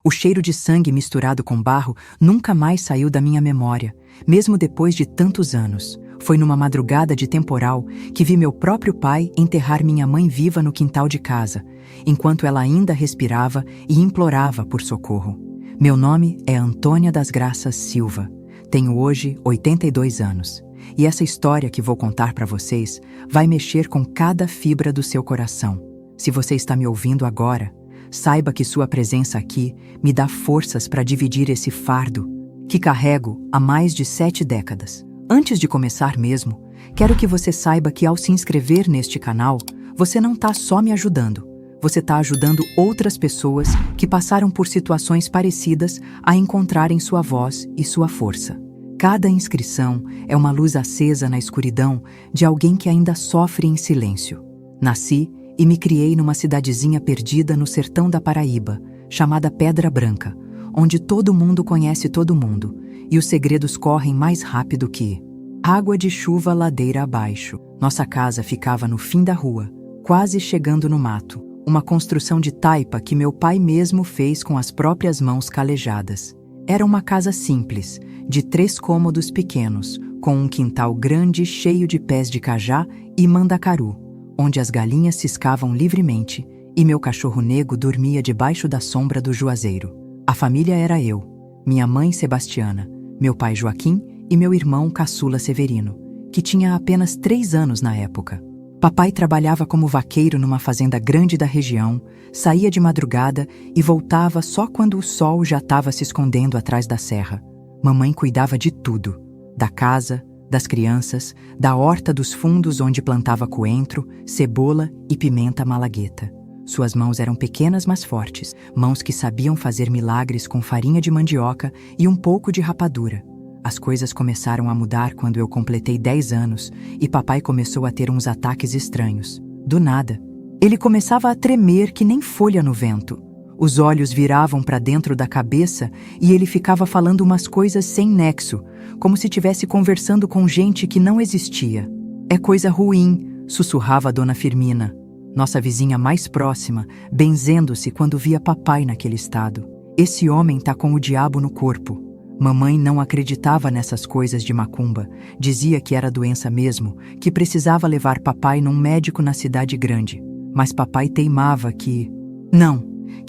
O cheiro de sangue misturado com barro nunca mais saiu da minha memória, mesmo depois de tantos anos. Foi numa madrugada de temporal que vi meu próprio pai enterrar minha mãe viva no quintal de casa, enquanto ela ainda respirava e implorava por socorro. Meu nome é Antônia das Graças Silva. Tenho hoje 82 anos. E essa história que vou contar para vocês vai mexer com cada fibra do seu coração. Se você está me ouvindo agora, saiba que sua presença aqui me dá forças para dividir esse fardo que carrego há mais de 7 décadas. Antes de começar mesmo, quero que você saiba que ao se inscrever neste canal, você não está só me ajudando. Você está ajudando outras pessoas que passaram por situações parecidas a encontrarem sua voz e sua força. Cada inscrição é uma luz acesa na escuridão de alguém que ainda sofre em silêncio. Nasci e me criei numa cidadezinha perdida no sertão da Paraíba, chamada Pedra Branca, onde todo mundo conhece todo mundo, e os segredos correm mais rápido que água de chuva ladeira abaixo. Nossa casa ficava no fim da rua, quase chegando no mato, uma construção de taipa que meu pai mesmo fez com as próprias mãos calejadas. Era uma casa simples, de 3 cômodos pequenos, com um quintal grande cheio de pés de cajá e mandacaru, onde as galinhas ciscavam livremente e meu cachorro Nego dormia debaixo da sombra do juazeiro. A família era eu, minha mãe Sebastiana, meu pai Joaquim e meu irmão caçula Severino, que tinha apenas 3 anos na época. Papai trabalhava como vaqueiro numa fazenda grande da região, saía de madrugada e voltava só quando o sol já estava se escondendo atrás da serra. Mamãe cuidava de tudo, da casa, das crianças, da horta dos fundos onde plantava coentro, cebola e pimenta malagueta. Suas mãos eram pequenas mas fortes, mãos que sabiam fazer milagres com farinha de mandioca e um pouco de rapadura. As coisas começaram a mudar quando eu completei 10 anos e papai começou a ter uns ataques estranhos. Do nada, ele começava a tremer que nem folha no vento. Os olhos viravam para dentro da cabeça e ele ficava falando umas coisas sem nexo, como se estivesse conversando com gente que não existia. É coisa ruim, sussurrava a dona Firmina, nossa vizinha mais próxima, benzendo-se quando via papai naquele estado. Esse homem tá com o diabo no corpo. Mamãe não acreditava nessas coisas de macumba, dizia que era doença mesmo, que precisava levar papai num médico na cidade grande. Mas papai teimava que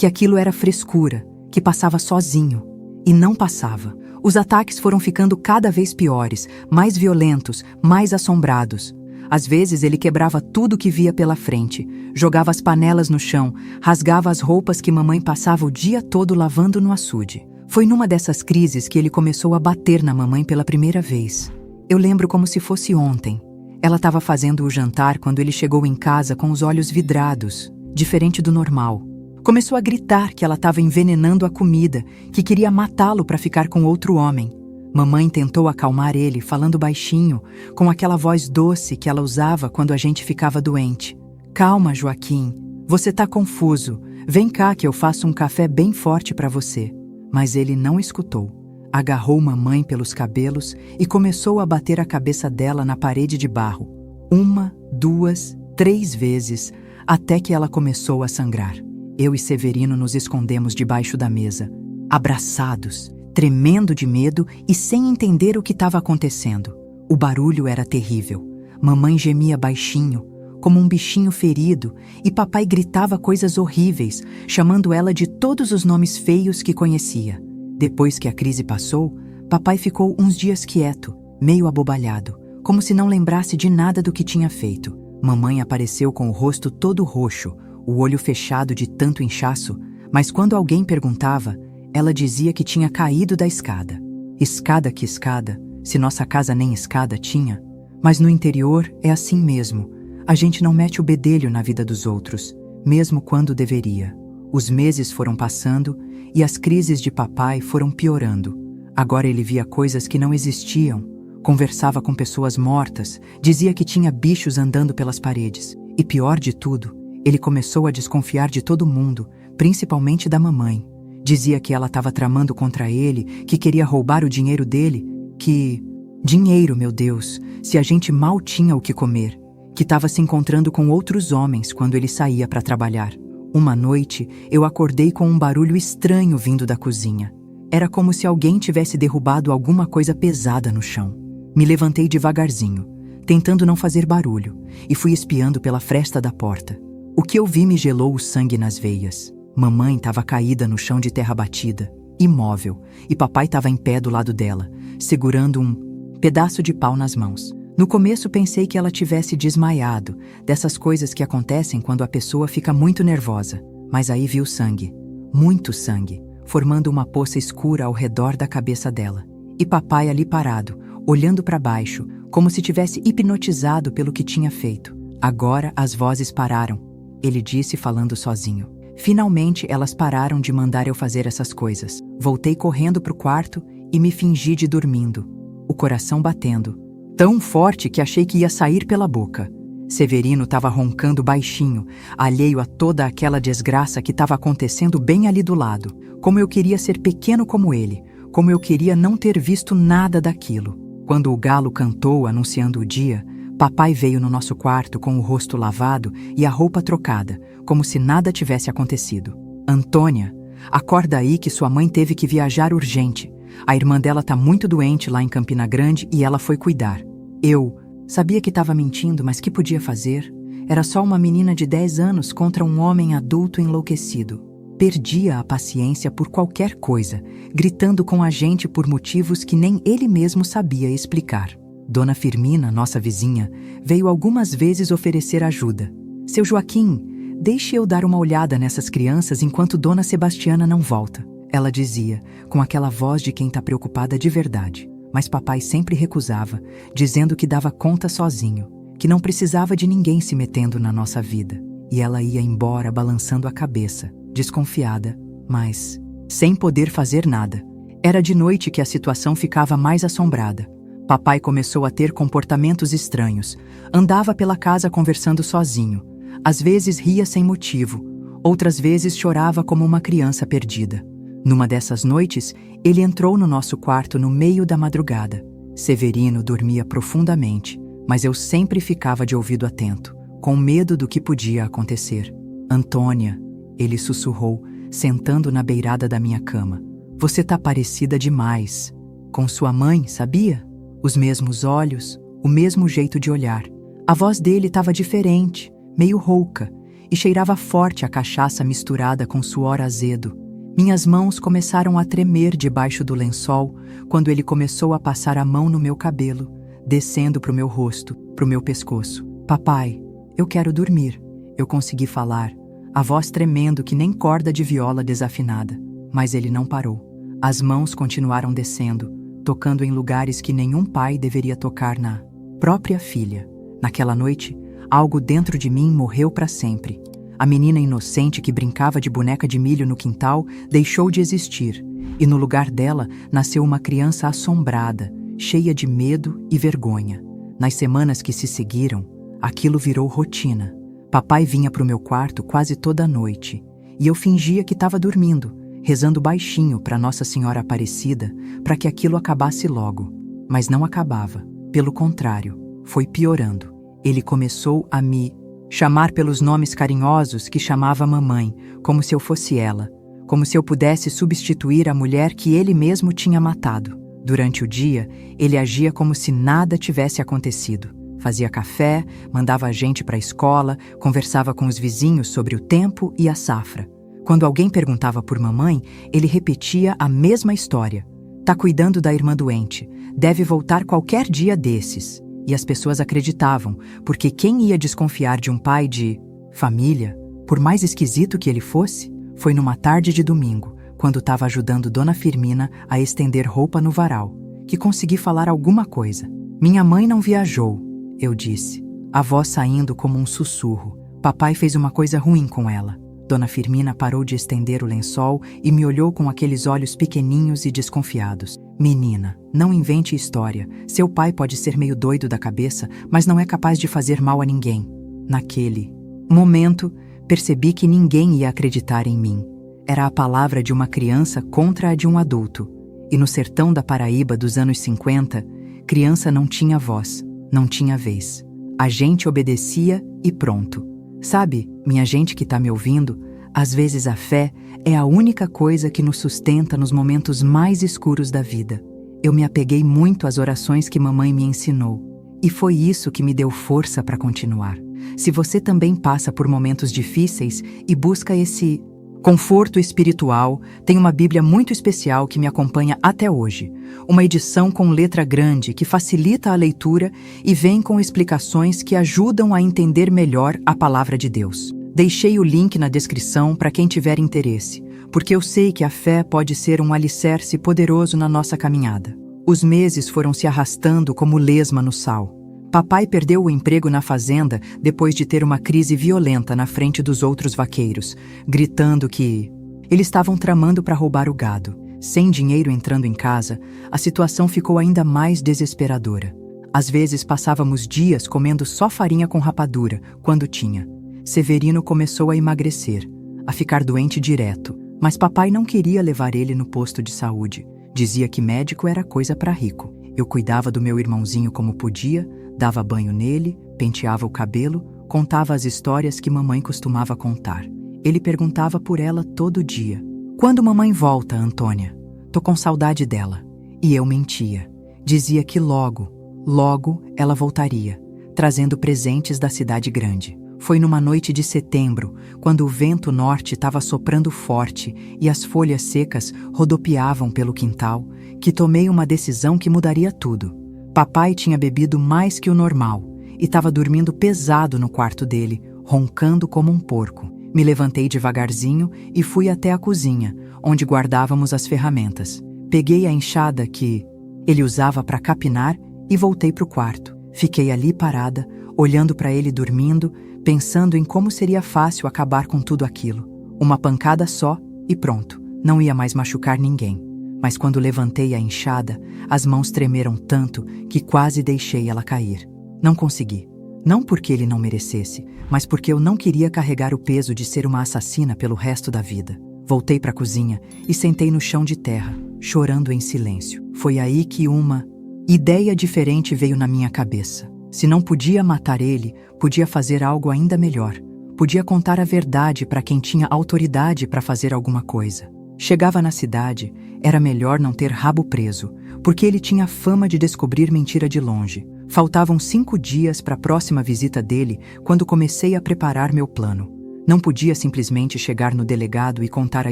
aquilo era frescura, que passava sozinho. E não passava. Os ataques foram ficando cada vez piores, mais violentos, mais assombrados. Às vezes ele quebrava tudo que via pela frente, jogava as panelas no chão, rasgava as roupas que mamãe passava o dia todo lavando no açude. Foi numa dessas crises que ele começou a bater na mamãe pela primeira vez. Eu lembro como se fosse ontem. Ela estava fazendo o jantar quando ele chegou em casa com os olhos vidrados, diferente do normal. Começou a gritar que ela estava envenenando a comida, que queria matá-lo para ficar com outro homem. Mamãe tentou acalmar ele, falando baixinho, com aquela voz doce que ela usava quando a gente ficava doente. Calma, Joaquim, você tá confuso. Vem cá que eu faço um café bem forte para você. Mas ele não escutou. Agarrou mamãe pelos cabelos e começou a bater a cabeça dela na parede de barro. 1, 2, 3 vezes, até que ela começou a sangrar. Eu e Severino nos escondemos debaixo da mesa, abraçados, tremendo de medo e sem entender o que estava acontecendo. O barulho era terrível. Mamãe gemia baixinho, como um bichinho ferido, e papai gritava coisas horríveis, chamando ela de todos os nomes feios que conhecia. Depois que a crise passou, papai ficou uns dias quieto, meio abobalhado, como se não lembrasse de nada do que tinha feito. Mamãe apareceu com o rosto todo roxo, o olho fechado de tanto inchaço, mas quando alguém perguntava, ela dizia que tinha caído da escada. Escada que escada, se nossa casa nem escada tinha. Mas no interior é assim mesmo. A gente não mete o bedelho na vida dos outros, mesmo quando deveria. Os meses foram passando e as crises de papai foram piorando. Agora ele via coisas que não existiam, conversava com pessoas mortas, dizia que tinha bichos andando pelas paredes. E pior de tudo, ele começou a desconfiar de todo mundo, principalmente da mamãe. Dizia que ela estava tramando contra ele, que queria roubar o dinheiro dele, que... Dinheiro, meu Deus, se a gente mal tinha o que comer. Que estava se encontrando com outros homens quando ele saía para trabalhar. Uma noite, eu acordei com um barulho estranho vindo da cozinha. Era como se alguém tivesse derrubado alguma coisa pesada no chão. Me levantei devagarzinho, tentando não fazer barulho, e fui espiando pela fresta da porta. O que eu vi me gelou o sangue nas veias. Mamãe estava caída no chão de terra batida, imóvel, e papai estava em pé do lado dela, segurando um pedaço de pau nas mãos. No começo pensei que ela tivesse desmaiado, dessas coisas que acontecem quando a pessoa fica muito nervosa. Mas aí vi o sangue, muito sangue, formando uma poça escura ao redor da cabeça dela. E papai ali parado, olhando para baixo, como se tivesse hipnotizado pelo que tinha feito. Agora as vozes pararam, ele disse falando sozinho. Finalmente elas pararam de mandar eu fazer essas coisas. Voltei correndo pro quarto e me fingi de dormindo, o coração batendo, tão forte que achei que ia sair pela boca. Severino estava roncando baixinho, alheio a toda aquela desgraça que estava acontecendo bem ali do lado. Como eu queria ser pequeno como ele, como eu queria não ter visto nada daquilo. Quando o galo cantou anunciando o dia, papai veio no nosso quarto com o rosto lavado e a roupa trocada, como se nada tivesse acontecido. Antônia, acorda aí que sua mãe teve que viajar urgente. A irmã dela tá muito doente lá em Campina Grande e ela foi cuidar. Eu sabia que estava mentindo, mas que podia fazer? Era só uma menina de 10 anos contra um homem adulto enlouquecido. Perdia a paciência por qualquer coisa, gritando com a gente por motivos que nem ele mesmo sabia explicar. Dona Firmina, nossa vizinha, veio algumas vezes oferecer ajuda. Seu Joaquim, deixe eu dar uma olhada nessas crianças enquanto Dona Sebastiana não volta, ela dizia, com aquela voz de quem está preocupada de verdade. Mas papai sempre recusava, dizendo que dava conta sozinho, que não precisava de ninguém se metendo na nossa vida. E ela ia embora balançando a cabeça, desconfiada, mas sem poder fazer nada. Era de noite que a situação ficava mais assombrada. Papai começou a ter comportamentos estranhos. Andava pela casa conversando sozinho. Às vezes ria sem motivo, outras vezes chorava como uma criança perdida. Numa dessas noites, ele entrou no nosso quarto no meio da madrugada. Severino dormia profundamente, mas eu sempre ficava de ouvido atento, com medo do que podia acontecer. Antônia, ele sussurrou, sentando na beirada da minha cama. Você tá parecida demais. Com sua mãe, sabia? Os mesmos olhos, o mesmo jeito de olhar. A voz dele estava diferente, meio rouca, e cheirava forte a cachaça misturada com suor azedo. Minhas mãos começaram a tremer debaixo do lençol quando ele começou a passar a mão no meu cabelo, descendo pro meu rosto, pro meu pescoço. Papai, eu quero dormir. Eu consegui falar, a voz tremendo que nem corda de viola desafinada. Mas ele não parou. As mãos continuaram descendo, tocando em lugares que nenhum pai deveria tocar na própria filha. Naquela noite, algo dentro de mim morreu para sempre. A menina inocente que brincava de boneca de milho no quintal deixou de existir, e no lugar dela nasceu uma criança assombrada, cheia de medo e vergonha. Nas semanas que se seguiram, aquilo virou rotina. Papai vinha para o meu quarto quase toda noite, e eu fingia que estava dormindo, rezando baixinho para Nossa Senhora Aparecida para que aquilo acabasse logo. Mas não acabava. Pelo contrário, foi piorando. Ele começou a me chamar pelos nomes carinhosos que chamava mamãe, como se eu fosse ela, como se eu pudesse substituir a mulher que ele mesmo tinha matado. Durante o dia, ele agia como se nada tivesse acontecido. Fazia café, mandava a gente para a escola, conversava com os vizinhos sobre o tempo e a safra. Quando alguém perguntava por mamãe, ele repetia a mesma história. Tá cuidando da irmã doente, deve voltar qualquer dia desses. E as pessoas acreditavam, porque quem ia desconfiar de um pai de família, por mais esquisito que ele fosse? Foi numa tarde de domingo, quando estava ajudando Dona Firmina a estender roupa no varal, que consegui falar alguma coisa. Minha mãe não viajou, eu disse, a voz saindo como um sussurro. Papai fez uma coisa ruim com ela. Dona Firmina parou de estender o lençol e me olhou com aqueles olhos pequeninhos e desconfiados. Menina, não invente história. Seu pai pode ser meio doido da cabeça, mas não é capaz de fazer mal a ninguém. Naquele momento, percebi que ninguém ia acreditar em mim. Era a palavra de uma criança contra a de um adulto. E no sertão da Paraíba dos anos 50, criança não tinha voz, não tinha vez. A gente obedecia e pronto. Sabe, minha gente que tá me ouvindo, Às vezes a fé é a única coisa que nos sustenta nos momentos mais escuros da vida. Eu me apeguei muito às orações que mamãe me ensinou, e foi isso que me deu força para continuar. Se você também passa por momentos difíceis e busca esse conforto espiritual, tem uma Bíblia muito especial que me acompanha até hoje. Uma edição com letra grande que facilita a leitura e vem com explicações que ajudam a entender melhor a palavra de Deus. Deixei o link na descrição para quem tiver interesse, porque eu sei que a fé pode ser um alicerce poderoso na nossa caminhada. Os meses foram se arrastando como lesma no sal. Papai perdeu o emprego na fazenda depois de ter uma crise violenta na frente dos outros vaqueiros, gritando que eles estavam tramando para roubar o gado. Sem dinheiro entrando em casa, a situação ficou ainda mais desesperadora. Às vezes passávamos dias comendo só farinha com rapadura, quando tinha. Severino começou a emagrecer, a ficar doente direto, mas papai não queria levar ele no posto de saúde. Dizia que médico era coisa para rico. Eu cuidava do meu irmãozinho como podia, dava banho nele, penteava o cabelo, contava as histórias que mamãe costumava contar. Ele perguntava por ela todo dia. Quando mamãe volta, Antônia? Tô com saudade dela. E eu mentia. Dizia que logo ela voltaria, trazendo presentes da cidade grande. Foi numa noite de setembro, quando o vento norte estava soprando forte e as folhas secas rodopiavam pelo quintal, que tomei uma decisão que mudaria tudo. Papai tinha bebido mais que o normal e estava dormindo pesado no quarto dele, roncando como um porco. Me levantei devagarzinho e fui até a cozinha, onde guardávamos as ferramentas. Peguei a enxada que ele usava para capinar e voltei para o quarto. Fiquei ali parada, olhando para ele dormindo, pensando em como seria fácil acabar com tudo aquilo. Uma pancada só e pronto, não ia mais machucar ninguém. Mas quando levantei a enxada, as mãos tremeram tanto que quase deixei ela cair. Não consegui. Não porque ele não merecesse, mas porque eu não queria carregar o peso de ser uma assassina pelo resto da vida. Voltei para a cozinha e sentei no chão de terra, chorando em silêncio. Foi aí que uma ideia diferente veio na minha cabeça. Se não podia matar ele, podia fazer algo ainda melhor. Podia contar a verdade para quem tinha autoridade para fazer alguma coisa. Chegava na cidade, era melhor não ter rabo preso, porque ele tinha fama de descobrir mentira de longe. Faltavam 5 dias para a próxima visita dele quando comecei a preparar meu plano. Não podia simplesmente chegar no delegado e contar a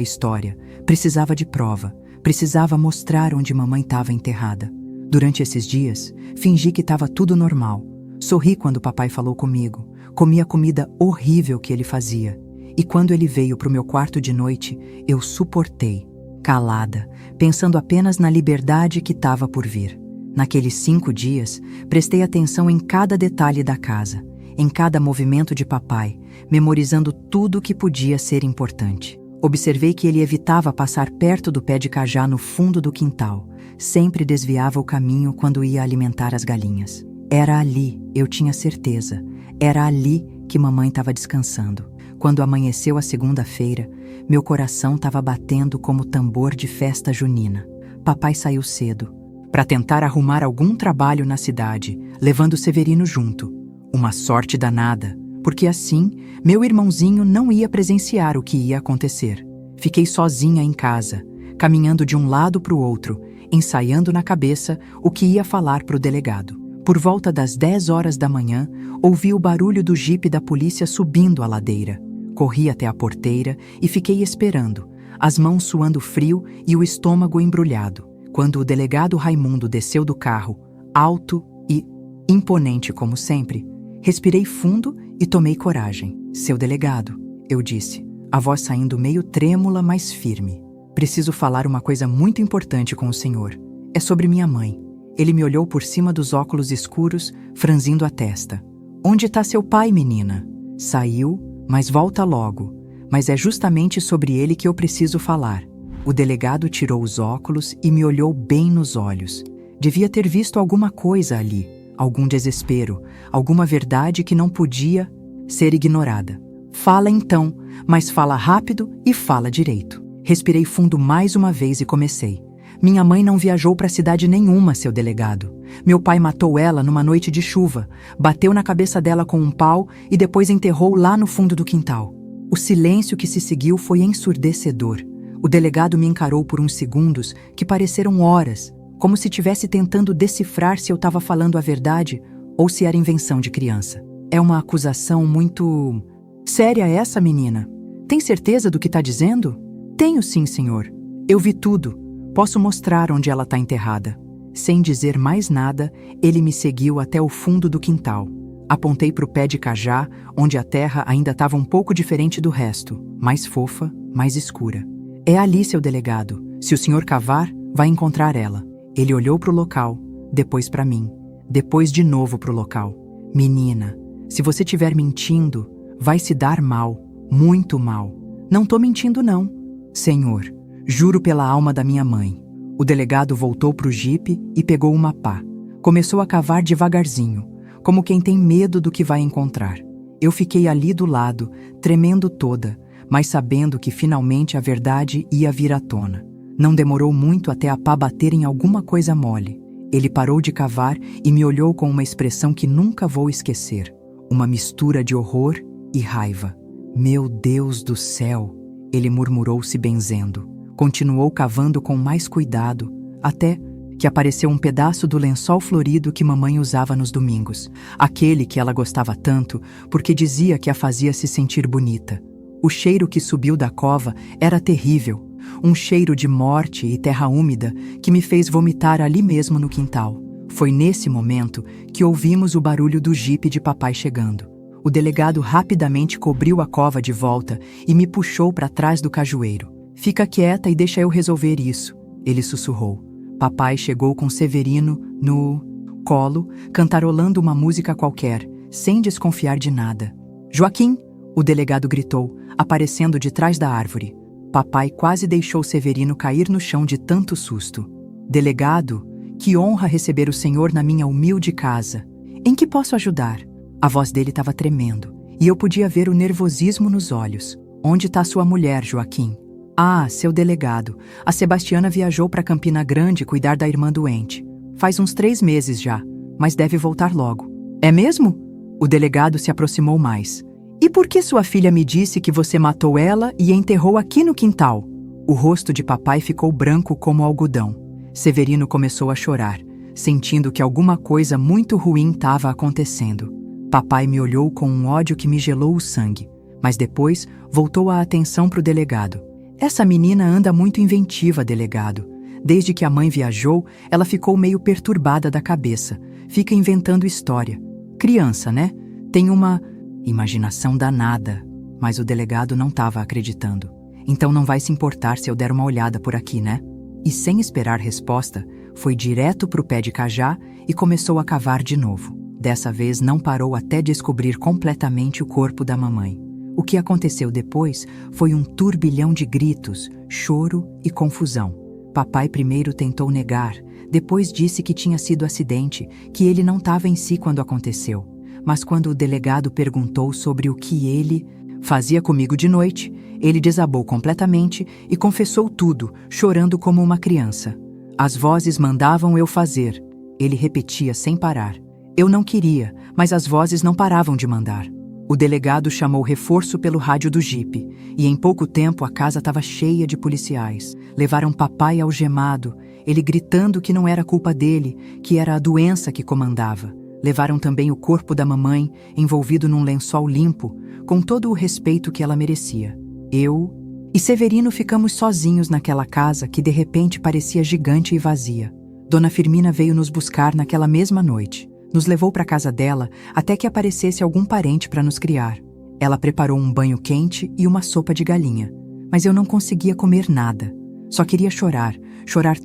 história. Precisava de prova. Precisava mostrar onde mamãe estava enterrada. Durante esses dias, fingi que estava tudo normal. Sorri quando papai falou comigo. Comi a comida horrível que ele fazia. E quando ele veio para o meu quarto de noite, eu suportei, calada, pensando apenas na liberdade que estava por vir. Naqueles 5 dias, prestei atenção em cada detalhe da casa, em cada movimento de papai, memorizando tudo que podia ser importante. Observei que ele evitava passar perto do pé de cajá no fundo do quintal, sempre desviava o caminho quando ia alimentar as galinhas. Era ali, eu tinha certeza, era ali que mamãe estava descansando. Quando amanheceu a segunda-feira, meu coração estava batendo como tambor de festa junina. Papai saiu cedo, para tentar arrumar algum trabalho na cidade, levando Severino junto. Uma sorte danada, porque assim, meu irmãozinho não ia presenciar o que ia acontecer. Fiquei sozinha em casa, caminhando de um lado para o outro, ensaiando na cabeça o que ia falar para o delegado. Por volta das 10 horas da manhã, ouvi o barulho do jipe da polícia subindo a ladeira. Corri até a porteira e fiquei esperando, as mãos suando frio e o estômago embrulhado. Quando o delegado Raimundo desceu do carro, alto e imponente como sempre, respirei fundo e tomei coragem. Seu delegado, eu disse, a voz saindo meio trêmula, mas firme. Preciso falar uma coisa muito importante com o senhor. É sobre minha mãe. Ele me olhou por cima dos óculos escuros, franzindo a testa. Onde está seu pai, menina? Saiu, mas volta logo. Mas é justamente sobre ele que eu preciso falar. O delegado tirou os óculos e me olhou bem nos olhos. Devia ter visto alguma coisa ali, algum desespero, alguma verdade que não podia ser ignorada. Fala então, mas fala rápido e fala direito. Respirei fundo mais uma vez e comecei. Minha mãe não viajou para cidade nenhuma, seu delegado. Meu pai matou ela numa noite de chuva, bateu na cabeça dela com um pau e depois enterrou lá no fundo do quintal. O silêncio que se seguiu foi ensurdecedor. O delegado me encarou por uns segundos que pareceram horas, como se estivesse tentando decifrar se eu estava falando a verdade ou se era invenção de criança. É uma acusação muito... séria essa, menina? Tem certeza do que está dizendo? Tenho sim, senhor. Eu vi tudo. Posso mostrar onde ela está enterrada. Sem dizer mais nada, ele me seguiu até o fundo do quintal. Apontei para o pé de cajá, onde a terra ainda estava um pouco diferente do resto, mais fofa, mais escura. É ali, seu delegado. Se o senhor cavar, vai encontrar ela. Ele olhou para o local, depois para mim, depois de novo para o local. Menina, se você estiver mentindo, vai se dar mal, muito mal. Não tô mentindo não. Senhor, juro pela alma da minha mãe. O delegado voltou para o jipe e pegou uma pá. Começou a cavar devagarzinho, como quem tem medo do que vai encontrar. Eu fiquei ali do lado, tremendo toda, mas sabendo que finalmente a verdade ia vir à tona. Não demorou muito até a pá bater em alguma coisa mole. Ele parou de cavar e me olhou com uma expressão que nunca vou esquecer. Uma mistura de horror e raiva. Meu Deus do céu! Ele murmurou se benzendo. Continuou cavando com mais cuidado, até que apareceu um pedaço do lençol florido que mamãe usava nos domingos. Aquele que ela gostava tanto, porque dizia que a fazia se sentir bonita. O cheiro que subiu da cova era terrível. Um cheiro de morte e terra úmida que me fez vomitar ali mesmo no quintal. Foi nesse momento que ouvimos o barulho do jipe de papai chegando. O delegado rapidamente cobriu a cova de volta e me puxou para trás do cajueiro. Fica quieta e deixa eu resolver isso, ele sussurrou. Papai chegou com Severino no colo, cantarolando uma música qualquer, sem desconfiar de nada. Joaquim, o delegado gritou, aparecendo de trás da árvore. Papai quase deixou Severino cair no chão de tanto susto. Delegado, que honra receber o senhor na minha humilde casa. Em que posso ajudar? A voz dele estava tremendo, e eu podia ver o nervosismo nos olhos. Onde está sua mulher, Joaquim? Ah, seu delegado, a Sebastiana viajou para Campina Grande cuidar da irmã doente. Faz uns 3 meses já, mas deve voltar logo. É mesmo? O delegado se aproximou mais. E por que sua filha me disse que você matou ela e a enterrou aqui no quintal? O rosto de papai ficou branco como algodão. Severino começou a chorar, sentindo que alguma coisa muito ruim estava acontecendo. Papai me olhou com um ódio que me gelou o sangue, mas depois voltou a atenção para o delegado. Essa menina anda muito inventiva, delegado. Desde que a mãe viajou, ela ficou meio perturbada da cabeça. Fica inventando história. Criança, né? Tem uma imaginação danada. Mas o delegado não estava acreditando. Então não vai se importar se eu der uma olhada por aqui, né? E sem esperar resposta, foi direto pro pé de cajá e começou a cavar de novo. Dessa vez não parou até descobrir completamente o corpo da mamãe. O que aconteceu depois foi um turbilhão de gritos, choro e confusão. Papai primeiro tentou negar, depois disse que tinha sido acidente, que ele não estava em si quando aconteceu. Mas quando o delegado perguntou sobre o que ele fazia comigo de noite, ele desabou completamente e confessou tudo, chorando como uma criança. As vozes mandavam eu fazer. Ele repetia sem parar. Eu não queria, mas as vozes não paravam de mandar. O delegado chamou reforço pelo rádio do jipe, e em pouco tempo a casa estava cheia de policiais. Levaram papai algemado, ele gritando que não era culpa dele, que era a doença que comandava. Levaram também o corpo da mamãe, envolvido num lençol limpo, com todo o respeito que ela merecia. Eu e Severino ficamos sozinhos naquela casa que de repente parecia gigante e vazia. Dona Firmina veio nos buscar naquela mesma noite. Nos levou para a casa dela até que aparecesse algum parente para nos criar. Ela preparou um banho quente e uma sopa de galinha. Mas eu não conseguia comer nada. Só queria chorar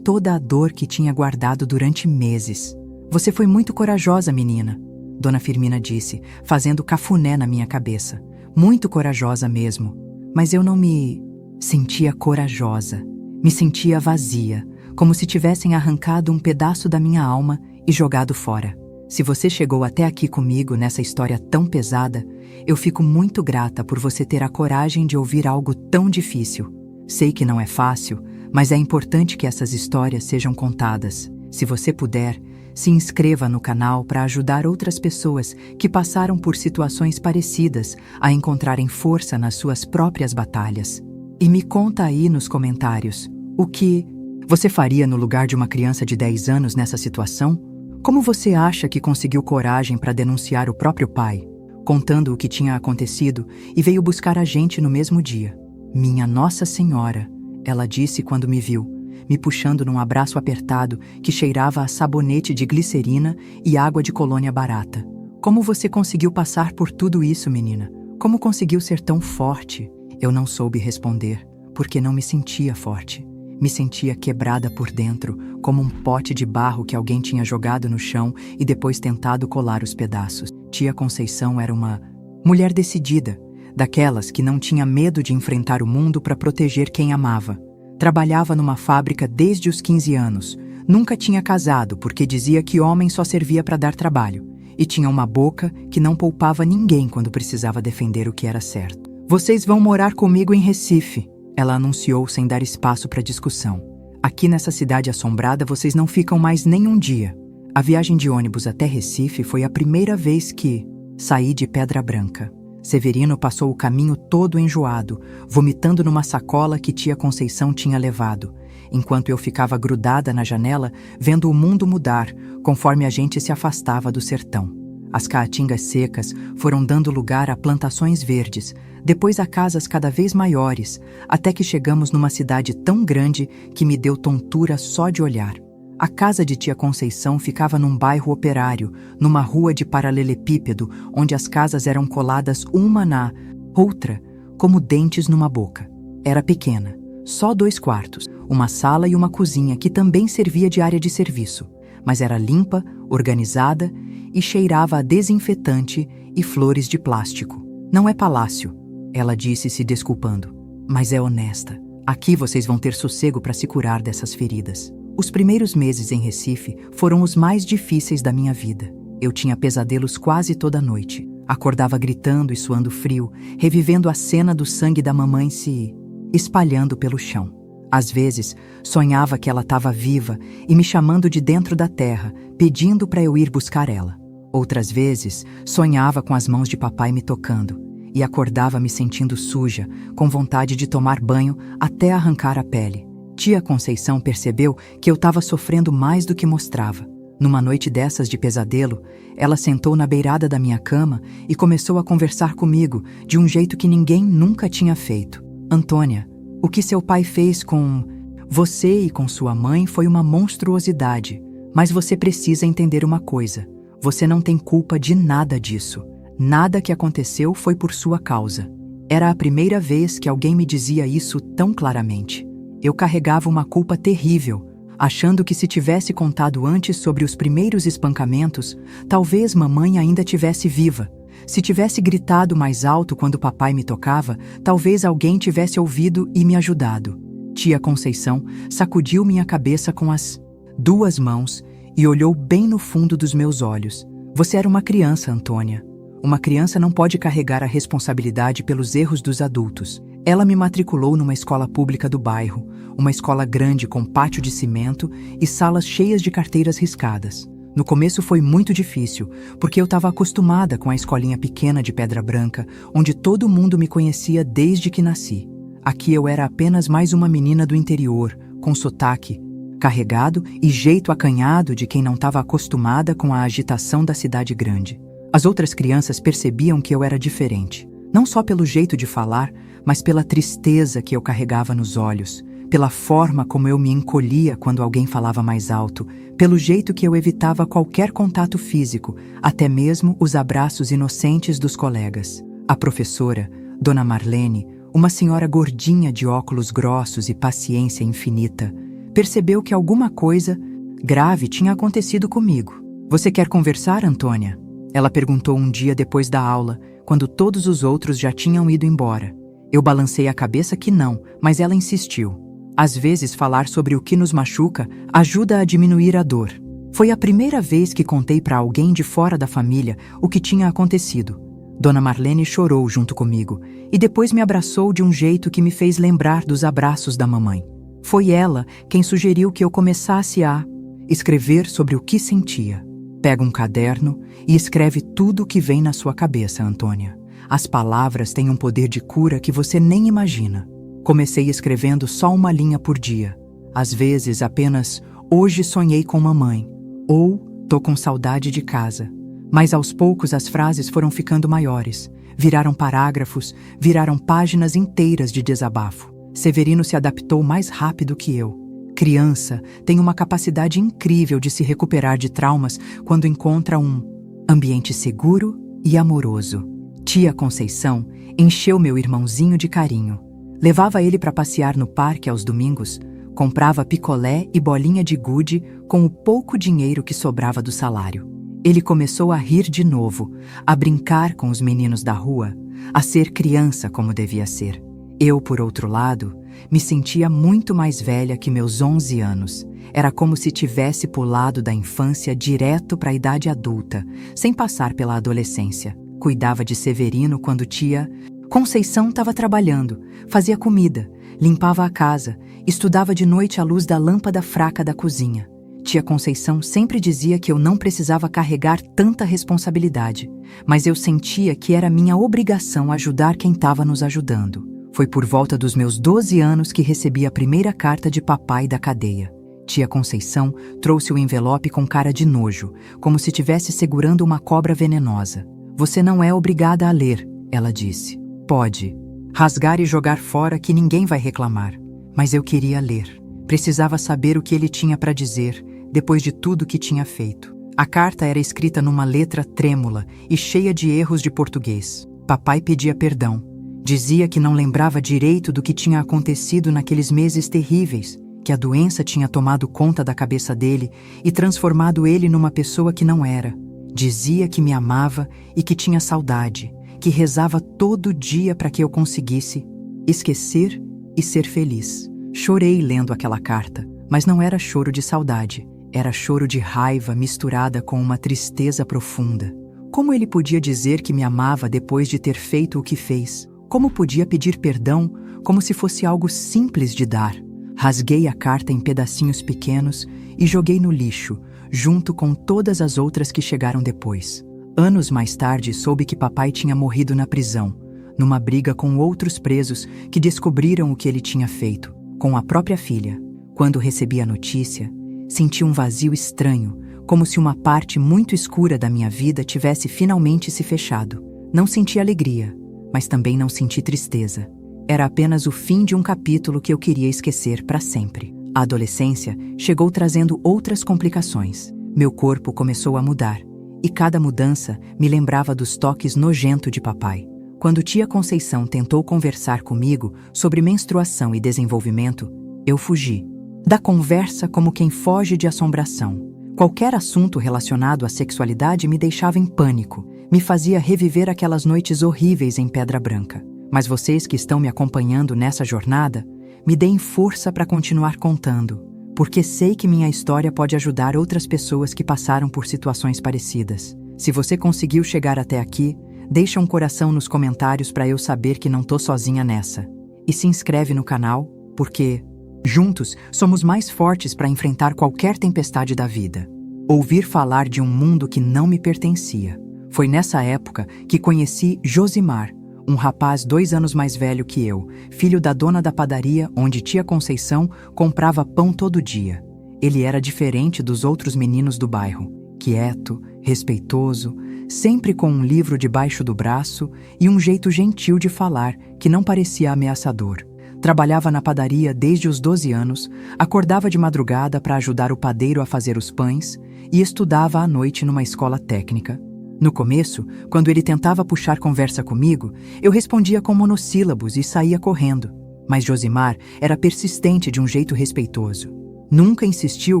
toda a dor que tinha guardado durante meses. Você foi muito corajosa, menina, Dona Firmina disse, fazendo cafuné na minha cabeça. Muito corajosa mesmo. Mas eu não me sentia corajosa. Me sentia vazia, como se tivessem arrancado um pedaço da minha alma e jogado fora. Se você chegou até aqui comigo nessa história tão pesada, eu fico muito grata por você ter a coragem de ouvir algo tão difícil. Sei que não é fácil, mas é importante que essas histórias sejam contadas. Se você puder, Se inscreva no canal para ajudar outras pessoas que passaram por situações parecidas a encontrarem força nas suas próprias batalhas. E me conta aí nos comentários o que você faria no lugar de uma criança de 10 anos nessa situação? Como você acha que conseguiu coragem para denunciar o próprio pai, contando o que tinha acontecido e veio buscar a gente no mesmo dia? Minha Nossa Senhora, ela disse quando me viu, me puxando num abraço apertado que cheirava a sabonete de glicerina e água de colônia barata. Como você conseguiu passar por tudo isso, menina? Como conseguiu ser tão forte? Eu não soube responder, porque não me sentia forte. Me sentia quebrada por dentro, como um pote de barro que alguém tinha jogado no chão e depois tentado colar os pedaços. Tia Conceição era uma mulher decidida, daquelas que não tinha medo de enfrentar o mundo para proteger quem amava. Trabalhava numa fábrica desde os 15 anos. Nunca tinha casado porque dizia que homem só servia para dar trabalho. E tinha uma boca que não poupava ninguém quando precisava defender o que era certo. Vocês vão morar comigo em Recife, ela anunciou sem dar espaço para discussão. Aqui nessa cidade assombrada vocês não ficam mais nem um dia. A viagem de ônibus até Recife foi a primeira vez que saí de Pedra Branca. Severino passou o caminho todo enjoado, vomitando numa sacola que tia Conceição tinha levado, enquanto eu ficava grudada na janela, vendo o mundo mudar, conforme a gente se afastava do sertão. As caatingas secas foram dando lugar a plantações verdes, depois a casas cada vez maiores, até que chegamos numa cidade tão grande que me deu tontura só de olhar. A casa de tia Conceição ficava num bairro operário, numa rua de paralelepípedo, onde as casas eram coladas uma na outra, como dentes numa boca. Era pequena, só 2 quartos, uma sala e uma cozinha que também servia de área de serviço, mas era limpa, organizada e cheirava a desinfetante e flores de plástico. Não é palácio, ela disse se desculpando, mas é honesta. Aqui vocês vão ter sossego para se curar dessas feridas. Os primeiros meses em Recife foram os mais difíceis da minha vida. Eu tinha pesadelos quase toda noite. Acordava gritando e suando frio, revivendo a cena do sangue da mamãe se espalhando pelo chão. Às vezes, sonhava que ela estava viva e me chamando de dentro da terra, pedindo para eu ir buscar ela. Outras vezes, sonhava com as mãos de papai me tocando e acordava me sentindo suja, com vontade de tomar banho até arrancar a pele. Tia Conceição percebeu que eu estava sofrendo mais do que mostrava. Numa noite dessas de pesadelo, ela sentou na beirada da minha cama e começou a conversar comigo de um jeito que ninguém nunca tinha feito. Antônia, o que seu pai fez com você e com sua mãe foi uma monstruosidade, mas você precisa entender uma coisa. Você não tem culpa de nada disso. Nada que aconteceu foi por sua causa. Era a primeira vez que alguém me dizia isso tão claramente. Eu carregava uma culpa terrível, achando que se tivesse contado antes sobre os primeiros espancamentos, talvez mamãe ainda tivesse viva. Se tivesse gritado mais alto quando papai me tocava, talvez alguém tivesse ouvido e me ajudado. Tia Conceição sacudiu minha cabeça com as 2 mãos e olhou bem no fundo dos meus olhos. Você era uma criança, Antônia. Uma criança não pode carregar a responsabilidade pelos erros dos adultos. Ela me matriculou numa escola pública do bairro, uma escola grande com pátio de cimento e salas cheias de carteiras riscadas. No começo foi muito difícil, porque eu estava acostumada com a escolinha pequena de Pedra Branca, onde todo mundo me conhecia desde que nasci. Aqui eu era apenas mais uma menina do interior, com sotaque carregado e jeito acanhado de quem não estava acostumada com a agitação da cidade grande. As outras crianças percebiam que eu era diferente, não só pelo jeito de falar, mas pela tristeza que eu carregava nos olhos, pela forma como eu me encolhia quando alguém falava mais alto, pelo jeito que eu evitava qualquer contato físico, até mesmo os abraços inocentes dos colegas. A professora, Dona Marlene, uma senhora gordinha de óculos grossos e paciência infinita, percebeu que alguma coisa grave tinha acontecido comigo. Você quer conversar, Antônia? Ela perguntou um dia depois da aula, quando todos os outros já tinham ido embora. Eu balancei a cabeça que não, mas ela insistiu. Às vezes, falar sobre o que nos machuca ajuda a diminuir a dor. Foi a primeira vez que contei para alguém de fora da família o que tinha acontecido. Dona Marlene chorou junto comigo e depois me abraçou de um jeito que me fez lembrar dos abraços da mamãe. Foi ela quem sugeriu que eu começasse a escrever sobre o que sentia. Pega um caderno e escreve tudo o que vem na sua cabeça, Antônia. As palavras têm um poder de cura que você nem imagina. Comecei escrevendo só uma linha por dia. Às vezes apenas "hoje sonhei com mamãe" ou "tô com saudade de casa". Mas aos poucos as frases foram ficando maiores. Viraram parágrafos, viraram páginas inteiras de desabafo. Severino se adaptou mais rápido que eu. Criança tem uma capacidade incrível de se recuperar de traumas quando encontra um ambiente seguro e amoroso. Tia Conceição encheu meu irmãozinho de carinho. Levava ele para passear no parque aos domingos, comprava picolé e bolinha de gude com o pouco dinheiro que sobrava do salário. Ele começou a rir de novo, a brincar com os meninos da rua, a ser criança como devia ser. Eu, por outro lado, me sentia muito mais velha que meus 11 anos. Era como se tivesse pulado da infância direto para a idade adulta, sem passar pela adolescência. Cuidava de Severino quando tia Conceição estava trabalhando, fazia comida, limpava a casa, estudava de noite à luz da lâmpada fraca da cozinha. Tia Conceição sempre dizia que eu não precisava carregar tanta responsabilidade, mas eu sentia que era minha obrigação ajudar quem estava nos ajudando. Foi por volta dos meus 12 anos que recebi a primeira carta de papai da cadeia. Tia Conceição trouxe o envelope com cara de nojo, como se estivesse segurando uma cobra venenosa. "Você não é obrigada a ler", ela disse. "Pode rasgar e jogar fora que ninguém vai reclamar." Mas eu queria ler. Precisava saber o que ele tinha para dizer, depois de tudo que tinha feito. A carta era escrita numa letra trêmula e cheia de erros de português. Papai pedia perdão. Dizia que não lembrava direito do que tinha acontecido naqueles meses terríveis, que a doença tinha tomado conta da cabeça dele e transformado ele numa pessoa que não era. Dizia que me amava e que tinha saudade, que rezava todo dia para que eu conseguisse esquecer e ser feliz. Chorei lendo aquela carta, mas não era choro de saudade. Era choro de raiva misturada com uma tristeza profunda. Como ele podia dizer que me amava depois de ter feito o que fez? Como podia pedir perdão como se fosse algo simples de dar? Rasguei a carta em pedacinhos pequenos e joguei no lixo, junto com todas as outras que chegaram depois. Anos mais tarde soube que papai tinha morrido na prisão, numa briga com outros presos que descobriram o que ele tinha feito, com a própria filha. Quando recebi a notícia, senti um vazio estranho, como se uma parte muito escura da minha vida tivesse finalmente se fechado. Não senti alegria, mas também não senti tristeza. Era apenas o fim de um capítulo que eu queria esquecer para sempre. A adolescência chegou trazendo outras complicações. Meu corpo começou a mudar, e cada mudança me lembrava dos toques nojentos de papai. Quando tia Conceição tentou conversar comigo sobre menstruação e desenvolvimento, eu fugi da conversa como quem foge de assombração. Qualquer assunto relacionado à sexualidade me deixava em pânico, me fazia reviver aquelas noites horríveis em Pedra Branca. Mas vocês que estão me acompanhando nessa jornada, me deem força para continuar contando, porque sei que minha história pode ajudar outras pessoas que passaram por situações parecidas. Se você conseguiu chegar até aqui, deixa um coração nos comentários para eu saber que não tô sozinha nessa. E se inscreve no canal, porque juntos somos mais fortes para enfrentar qualquer tempestade da vida. Ouvir falar de um mundo que não me pertencia. Foi nessa época que conheci Josimar, um rapaz 2 anos mais velho que eu, filho da dona da padaria onde tia Conceição comprava pão todo dia. Ele era diferente dos outros meninos do bairro, quieto, respeitoso, sempre com um livro debaixo do braço e um jeito gentil de falar que não parecia ameaçador. Trabalhava na padaria desde os 12 anos, acordava de madrugada para ajudar o padeiro a fazer os pães e estudava à noite numa escola técnica. No começo, quando ele tentava puxar conversa comigo, eu respondia com monossílabos e saía correndo. Mas Josimar era persistente de um jeito respeitoso. Nunca insistiu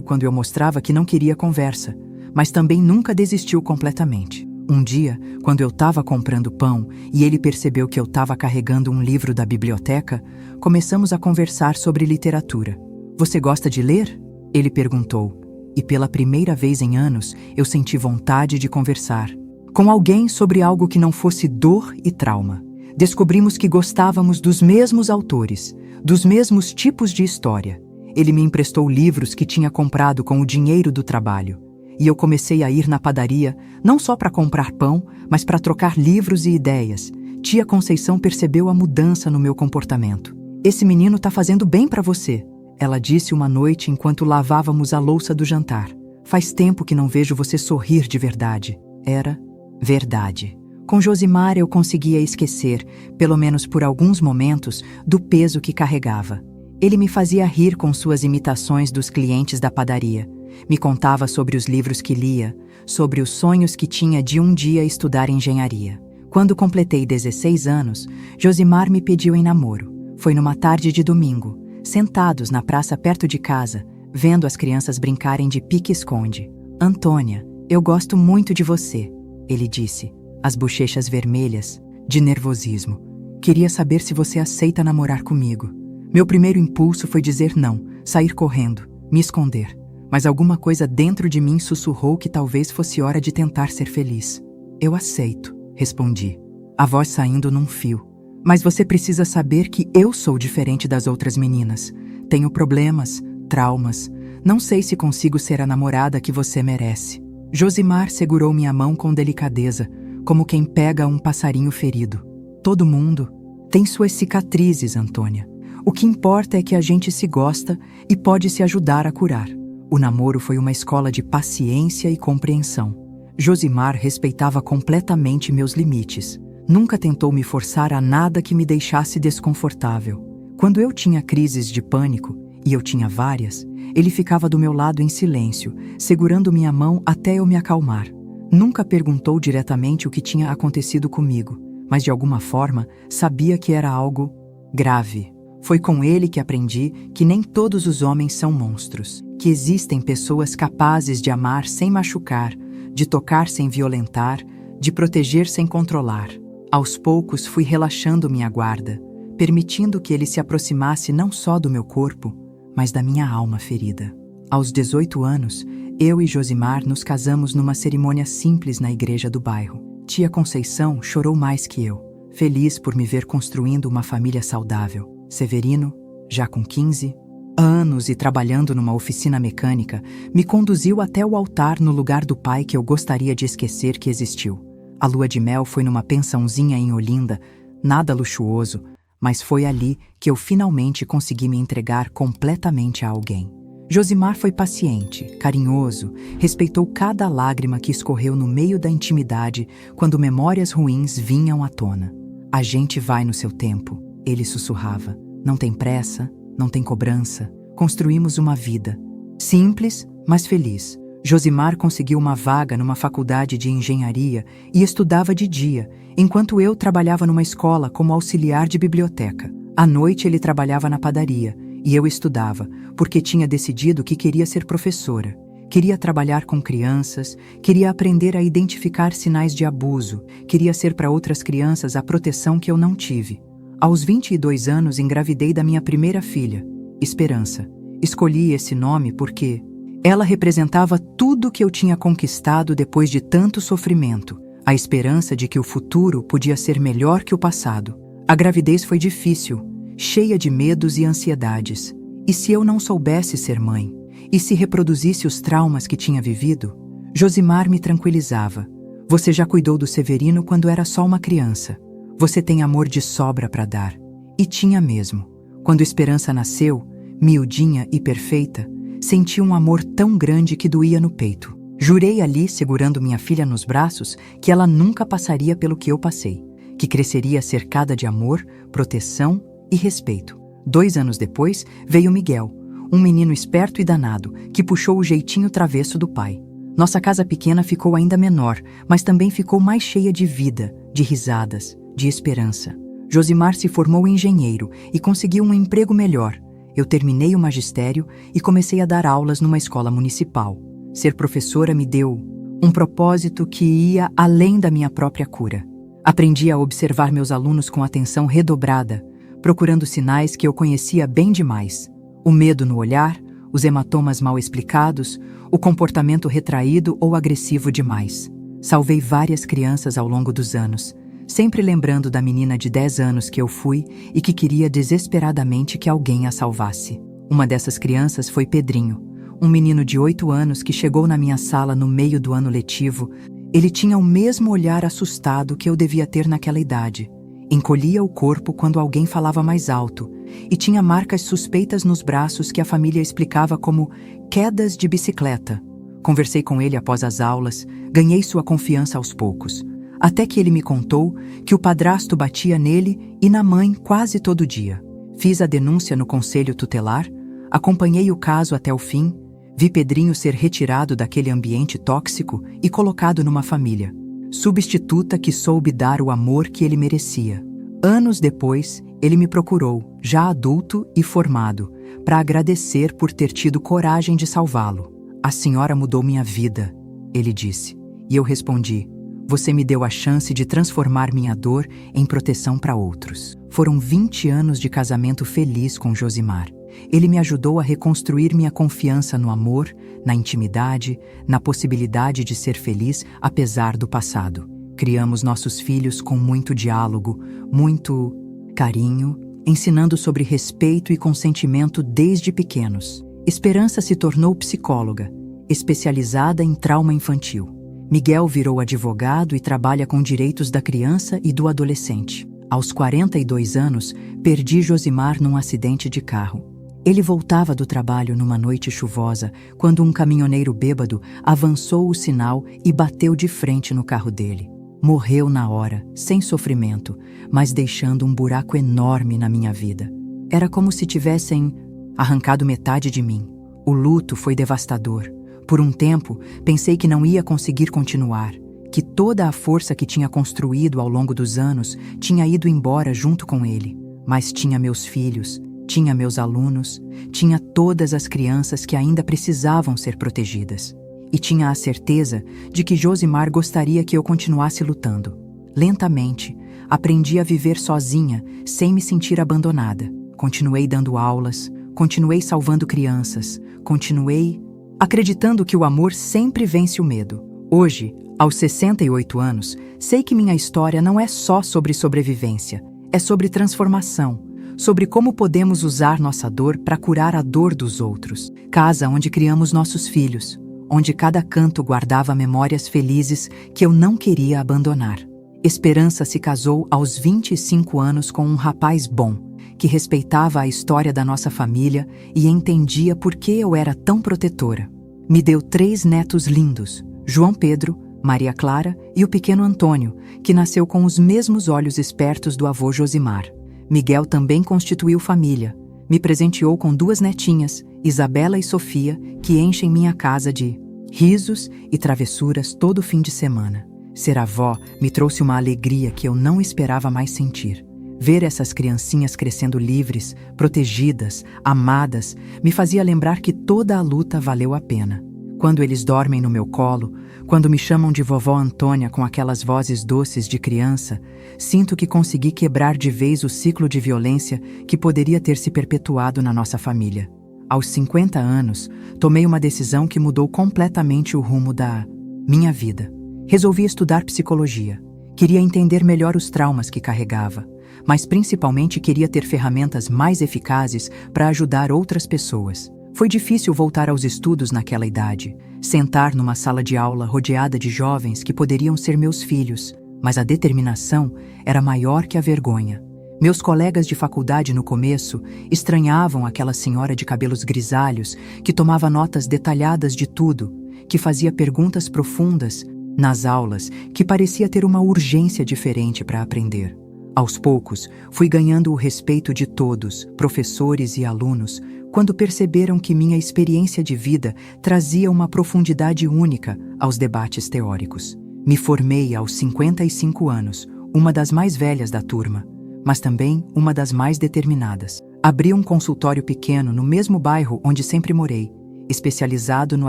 quando eu mostrava que não queria conversa, mas também nunca desistiu completamente. Um dia, quando eu estava comprando pão e ele percebeu que eu estava carregando um livro da biblioteca, começamos a conversar sobre literatura. "Você gosta de ler?" ele perguntou. E pela primeira vez em anos, eu senti vontade de conversar com alguém sobre algo que não fosse dor e trauma. Descobrimos que gostávamos dos mesmos autores, dos mesmos tipos de história. Ele me emprestou livros que tinha comprado com o dinheiro do trabalho. E eu comecei a ir na padaria, não só para comprar pão, mas para trocar livros e ideias. Tia Conceição percebeu a mudança no meu comportamento. Esse menino tá fazendo bem para você, ela disse uma noite enquanto lavávamos a louça do jantar. Faz tempo que não vejo você sorrir de verdade. Era verdade. Com Josimar eu conseguia esquecer, pelo menos por alguns momentos, do peso que carregava. Ele me fazia rir com suas imitações dos clientes da padaria. Me contava sobre os livros que lia, sobre os sonhos que tinha de um dia estudar engenharia. Quando completei 16 anos, Josimar me pediu em namoro. Foi numa tarde de domingo, sentados na praça perto de casa, vendo as crianças brincarem de pique-esconde. Antônia, eu gosto muito de você, ele disse, as bochechas vermelhas, de nervosismo. Queria saber se você aceita namorar comigo. Meu primeiro impulso foi dizer não, sair correndo, me esconder. Mas alguma coisa dentro de mim sussurrou que talvez fosse hora de tentar ser feliz. Eu aceito, respondi, a voz saindo num fio. Mas você precisa saber que eu sou diferente das outras meninas. Tenho problemas, traumas. Não sei se consigo ser a namorada que você merece. Josimar segurou minha mão com delicadeza, como quem pega um passarinho ferido. Todo mundo tem suas cicatrizes, Antônia. O que importa é que a gente se gosta e pode se ajudar a curar. O namoro foi uma escola de paciência e compreensão. Josimar respeitava completamente meus limites. Nunca tentou me forçar a nada que me deixasse desconfortável. Quando eu tinha crises de pânico, e eu tinha várias, ele ficava do meu lado em silêncio, segurando minha mão até eu me acalmar. Nunca perguntou diretamente o que tinha acontecido comigo, mas de alguma forma sabia que era algo grave. Foi com ele que aprendi que nem todos os homens são monstros, que existem pessoas capazes de amar sem machucar, de tocar sem violentar, de proteger sem controlar. Aos poucos fui relaxando minha guarda, permitindo que ele se aproximasse não só do meu corpo, mas da minha alma ferida. Aos 18 anos, eu e Josimar nos casamos numa cerimônia simples na igreja do bairro. Tia Conceição chorou mais que eu, feliz por me ver construindo uma família saudável. Severino, já com 15 anos e trabalhando numa oficina mecânica, me conduziu até o altar no lugar do pai que eu gostaria de esquecer que existiu. A lua de mel foi numa pensãozinha em Olinda, nada luxuoso, mas foi ali que eu finalmente consegui me entregar completamente a alguém. Josimar foi paciente, carinhoso, respeitou cada lágrima que escorreu no meio da intimidade quando memórias ruins vinham à tona. A gente vai no seu tempo, ele sussurrava. Não tem pressa, não tem cobrança. Construímos uma vida. Simples, mas feliz. Josimar conseguiu uma vaga numa faculdade de engenharia e estudava de dia, enquanto eu trabalhava numa escola como auxiliar de biblioteca. À noite ele trabalhava na padaria e eu estudava, porque tinha decidido que queria ser professora. Queria trabalhar com crianças, queria aprender a identificar sinais de abuso, queria ser para outras crianças a proteção que eu não tive. Aos 22 anos engravidei da minha primeira filha, Esperança. Escolhi esse nome porque ela representava tudo que eu tinha conquistado depois de tanto sofrimento, a esperança de que o futuro podia ser melhor que o passado. A gravidez foi difícil, cheia de medos e ansiedades. E se eu não soubesse ser mãe? E se reproduzisse os traumas que tinha vivido? Josimar me tranquilizava. Você já cuidou do Severino quando era só uma criança. Você tem amor de sobra para dar. E tinha mesmo. Quando Esperança nasceu, miudinha e perfeita, senti um amor tão grande que doía no peito. Jurei ali, segurando minha filha nos braços, que ela nunca passaria pelo que eu passei, que cresceria cercada de amor, proteção e respeito. 2 anos depois, veio Miguel, um menino esperto e danado, que puxou o jeitinho travesso do pai. Nossa casa pequena ficou ainda menor, mas também ficou mais cheia de vida, de risadas, de esperança. Josimar se formou engenheiro e conseguiu um emprego melhor. Eu terminei o magistério e comecei a dar aulas numa escola municipal. Ser professora me deu um propósito que ia além da minha própria cura. Aprendi a observar meus alunos com atenção redobrada, procurando sinais que eu conhecia bem demais. O medo no olhar, os hematomas mal explicados, o comportamento retraído ou agressivo demais. Salvei várias crianças ao longo dos anos, sempre lembrando da menina de 10 anos que eu fui e que queria desesperadamente que alguém a salvasse. Uma dessas crianças foi Pedrinho, um menino de 8 anos que chegou na minha sala no meio do ano letivo. Ele tinha o mesmo olhar assustado que eu devia ter naquela idade. Encolhia o corpo quando alguém falava mais alto e tinha marcas suspeitas nos braços que a família explicava como quedas de bicicleta. Conversei com ele após as aulas, ganhei sua confiança aos poucos, até que ele me contou que o padrasto batia nele e na mãe quase todo dia. Fiz a denúncia no conselho tutelar, acompanhei o caso até o fim, vi Pedrinho ser retirado daquele ambiente tóxico e colocado numa família substituta que soube dar o amor que ele merecia. Anos depois, ele me procurou, já adulto e formado, para agradecer por ter tido coragem de salvá-lo. "A senhora mudou minha vida", ele disse. E eu respondi: "Você me deu a chance de transformar minha dor em proteção para outros." Foram 20 anos de casamento feliz com Josimar. Ele me ajudou a reconstruir minha confiança no amor, na intimidade, na possibilidade de ser feliz apesar do passado. Criamos nossos filhos com muito diálogo, muito carinho, ensinando sobre respeito e consentimento desde pequenos. Esperança se tornou psicóloga, especializada em trauma infantil. Miguel virou advogado e trabalha com direitos da criança e do adolescente. Aos 42 anos, perdi Josimar num acidente de carro. Ele voltava do trabalho numa noite chuvosa, quando um caminhoneiro bêbado avançou o sinal e bateu de frente no carro dele. Morreu na hora, sem sofrimento, mas deixando um buraco enorme na minha vida. Era como se tivessem arrancado metade de mim. O luto foi devastador. Por um tempo, pensei que não ia conseguir continuar, que toda a força que tinha construído ao longo dos anos tinha ido embora junto com ele. Mas tinha meus filhos, tinha meus alunos, tinha todas as crianças que ainda precisavam ser protegidas. E tinha a certeza de que Josimar gostaria que eu continuasse lutando. Lentamente, aprendi a viver sozinha, sem me sentir abandonada. Continuei dando aulas, continuei salvando crianças, continuei acreditando que o amor sempre vence o medo. Hoje, aos 68 anos, sei que minha história não é só sobre sobrevivência, é sobre transformação, sobre como podemos usar nossa dor para curar a dor dos outros. Casa onde criamos nossos filhos, onde cada canto guardava memórias felizes que eu não queria abandonar. Esperança se casou aos 25 anos com um rapaz bom, que respeitava a história da nossa família e entendia por que eu era tão protetora. Me deu 3 netos lindos, João Pedro, Maria Clara e o pequeno Antônio, que nasceu com os mesmos olhos espertos do avô Josimar. Miguel também constituiu família. Me presenteou com 2 netinhas, Isabela e Sofia, que enchem minha casa de risos e travessuras todo fim de semana. Ser avó me trouxe uma alegria que eu não esperava mais sentir. Ver essas criancinhas crescendo livres, protegidas, amadas, me fazia lembrar que toda a luta valeu a pena. Quando eles dormem no meu colo, quando me chamam de vovó Antônia com aquelas vozes doces de criança, sinto que consegui quebrar de vez o ciclo de violência que poderia ter se perpetuado na nossa família. Aos 50 anos, tomei uma decisão que mudou completamente o rumo da minha vida. Resolvi estudar psicologia. Queria entender melhor os traumas que carregava, mas principalmente queria ter ferramentas mais eficazes para ajudar outras pessoas. Foi difícil voltar aos estudos naquela idade, sentar numa sala de aula rodeada de jovens que poderiam ser meus filhos, mas a determinação era maior que a vergonha. Meus colegas de faculdade no começo estranhavam aquela senhora de cabelos grisalhos que tomava notas detalhadas de tudo, que fazia perguntas profundas nas aulas, que parecia ter uma urgência diferente para aprender. Aos poucos, fui ganhando o respeito de todos, professores e alunos, quando perceberam que minha experiência de vida trazia uma profundidade única aos debates teóricos. Me formei aos 55 anos, uma das mais velhas da turma, mas também uma das mais determinadas. Abri um consultório pequeno no mesmo bairro onde sempre morei, especializado no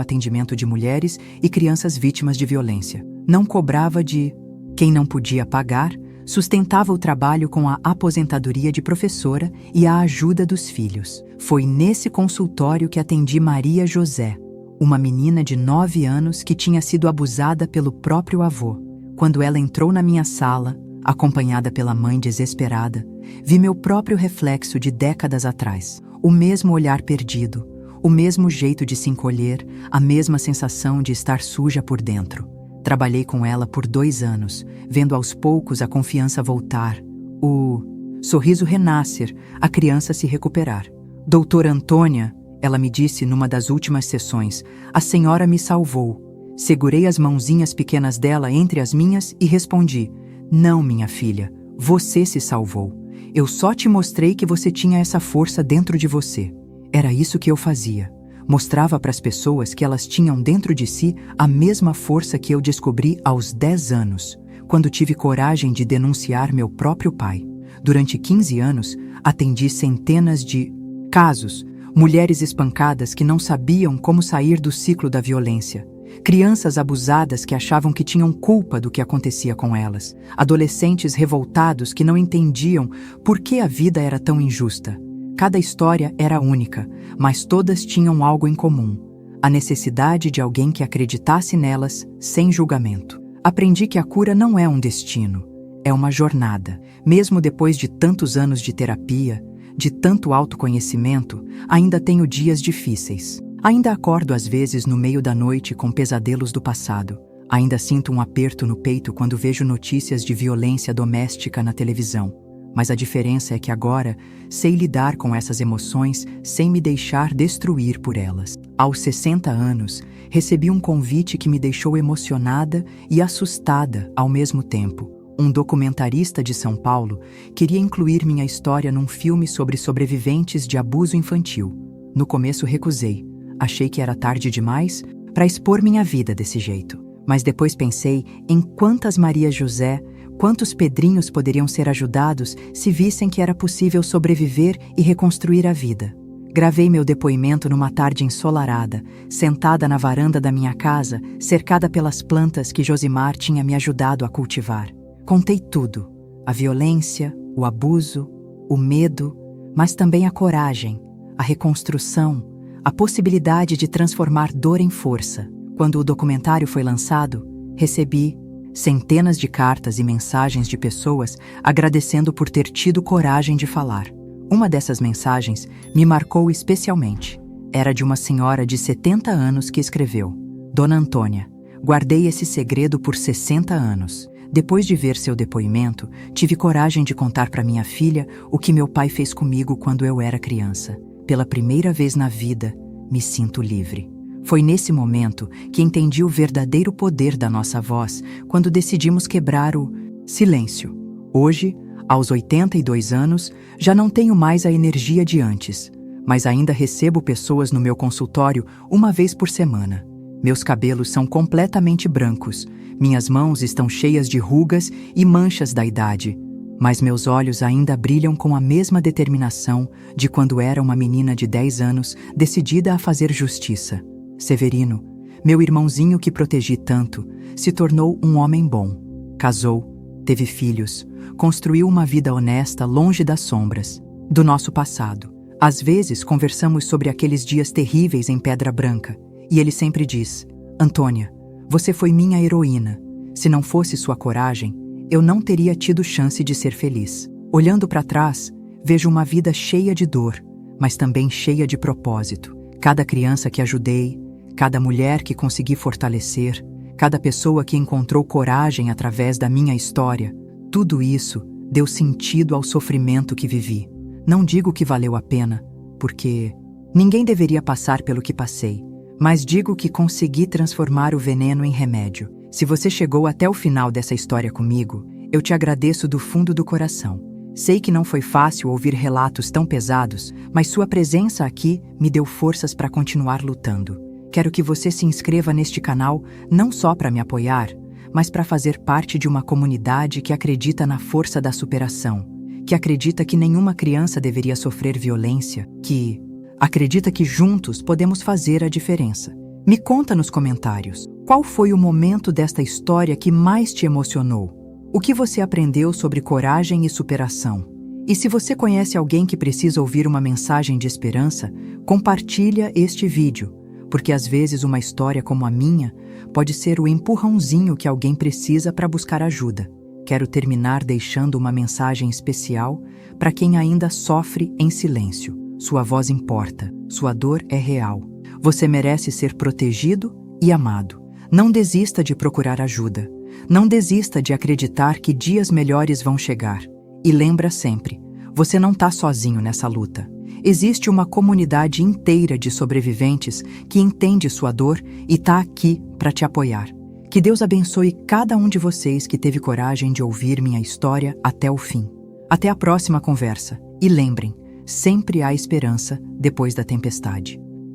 atendimento de mulheres e crianças vítimas de violência. Não cobrava de quem não podia pagar, sustentava o trabalho com a aposentadoria de professora e a ajuda dos filhos. Foi nesse consultório que atendi Maria José, uma menina de 9 anos que tinha sido abusada pelo próprio avô. Quando ela entrou na minha sala, acompanhada pela mãe desesperada, vi meu próprio reflexo de décadas atrás. o mesmo olhar perdido, o mesmo jeito de se encolher, a mesma sensação de estar suja por dentro. Trabalhei com ela por 2 anos, vendo aos poucos a confiança voltar, o sorriso renascer, a criança se recuperar. Doutora Antônia, ela me disse numa das últimas sessões, a senhora me salvou. Segurei as mãozinhas pequenas dela entre as minhas e respondi, não, minha filha, você se salvou. Eu só te mostrei que você tinha essa força dentro de você. Era isso que eu fazia. Mostrava para as pessoas que elas tinham dentro de si a mesma força que eu descobri aos 10 anos, quando tive coragem de denunciar meu próprio pai. Durante 15 anos, atendi centenas de casos, mulheres espancadas que não sabiam como sair do ciclo da violência, crianças abusadas que achavam que tinham culpa do que acontecia com elas, adolescentes revoltados que não entendiam por que a vida era tão injusta. Cada história era única, mas todas tinham algo em comum: a necessidade de alguém que acreditasse nelas sem julgamento. Aprendi que a cura não é um destino, é uma jornada. Mesmo depois de tantos anos de terapia, de tanto autoconhecimento, ainda tenho dias difíceis. Ainda acordo às vezes no meio da noite com pesadelos do passado. Ainda sinto um aperto no peito quando vejo notícias de violência doméstica na televisão. Mas a diferença é que agora sei lidar com essas emoções sem me deixar destruir por elas. Aos 60 anos, recebi um convite que me deixou emocionada e assustada ao mesmo tempo. Um documentarista de São Paulo queria incluir minha história num filme sobre sobreviventes de abuso infantil. No começo recusei. Achei que era tarde demais para expor minha vida desse jeito. Mas depois pensei em quantas Maria José, quantos Pedrinhos poderiam ser ajudados se vissem que era possível sobreviver e reconstruir a vida. Gravei meu depoimento numa tarde ensolarada, sentada na varanda da minha casa, cercada pelas plantas que Josimar tinha me ajudado a cultivar. Contei tudo: a violência, o abuso, o medo, mas também a coragem, a reconstrução, a possibilidade de transformar dor em força. Quando o documentário foi lançado, recebi centenas de cartas e mensagens de pessoas agradecendo por ter tido coragem de falar. Uma dessas mensagens me marcou especialmente. Era de uma senhora de 70 anos que escreveu: Dona Antônia, guardei esse segredo por 60 anos. Depois de ver seu depoimento, tive coragem de contar para minha filha o que meu pai fez comigo quando eu era criança. Pela primeira vez na vida, me sinto livre. Foi nesse momento que entendi o verdadeiro poder da nossa voz quando decidimos quebrar o silêncio. Hoje, aos 82 anos, já não tenho mais a energia de antes, mas ainda recebo pessoas no meu consultório uma vez por semana. Meus cabelos são completamente brancos, minhas mãos estão cheias de rugas e manchas da idade, mas meus olhos ainda brilham com a mesma determinação de quando era uma menina de 10 anos decidida a fazer justiça. Severino, meu irmãozinho que protegi tanto, se tornou um homem bom. Casou, teve filhos, construiu uma vida honesta longe das sombras do nosso passado. Às vezes conversamos sobre aqueles dias terríveis em Pedra Branca, e ele sempre diz: Antônia, você foi minha heroína. Se não fosse sua coragem, eu não teria tido chance de ser feliz. Olhando para trás, vejo uma vida cheia de dor, mas também cheia de propósito. Cada criança que ajudei, cada mulher que consegui fortalecer, cada pessoa que encontrou coragem através da minha história, tudo isso deu sentido ao sofrimento que vivi. Não digo que valeu a pena, porque ninguém deveria passar pelo que passei, mas digo que consegui transformar o veneno em remédio. Se você chegou até o final dessa história comigo, eu te agradeço do fundo do coração. Sei que não foi fácil ouvir relatos tão pesados, mas sua presença aqui me deu forças para continuar lutando. Quero que você se inscreva neste canal não só para me apoiar, mas para fazer parte de uma comunidade que acredita na força da superação, que acredita que nenhuma criança deveria sofrer violência, que acredita que juntos podemos fazer a diferença. Me conta nos comentários, qual foi o momento desta história que mais te emocionou? O que você aprendeu sobre coragem e superação? E se você conhece alguém que precisa ouvir uma mensagem de esperança, compartilha este vídeo, porque às vezes uma história como a minha pode ser o empurrãozinho que alguém precisa para buscar ajuda. Quero terminar deixando uma mensagem especial para quem ainda sofre em silêncio. sua voz importa, sua dor é real. Você merece ser protegido e amado. Não desista de procurar ajuda. Não desista de acreditar que dias melhores vão chegar. E lembra sempre, você não está sozinho nessa luta. Existe uma comunidade inteira de sobreviventes que entende sua dor e está aqui para te apoiar. Que Deus abençoe cada um de vocês que teve coragem de ouvir minha história até o fim. Até a próxima conversa. E lembrem, sempre há esperança depois da tempestade.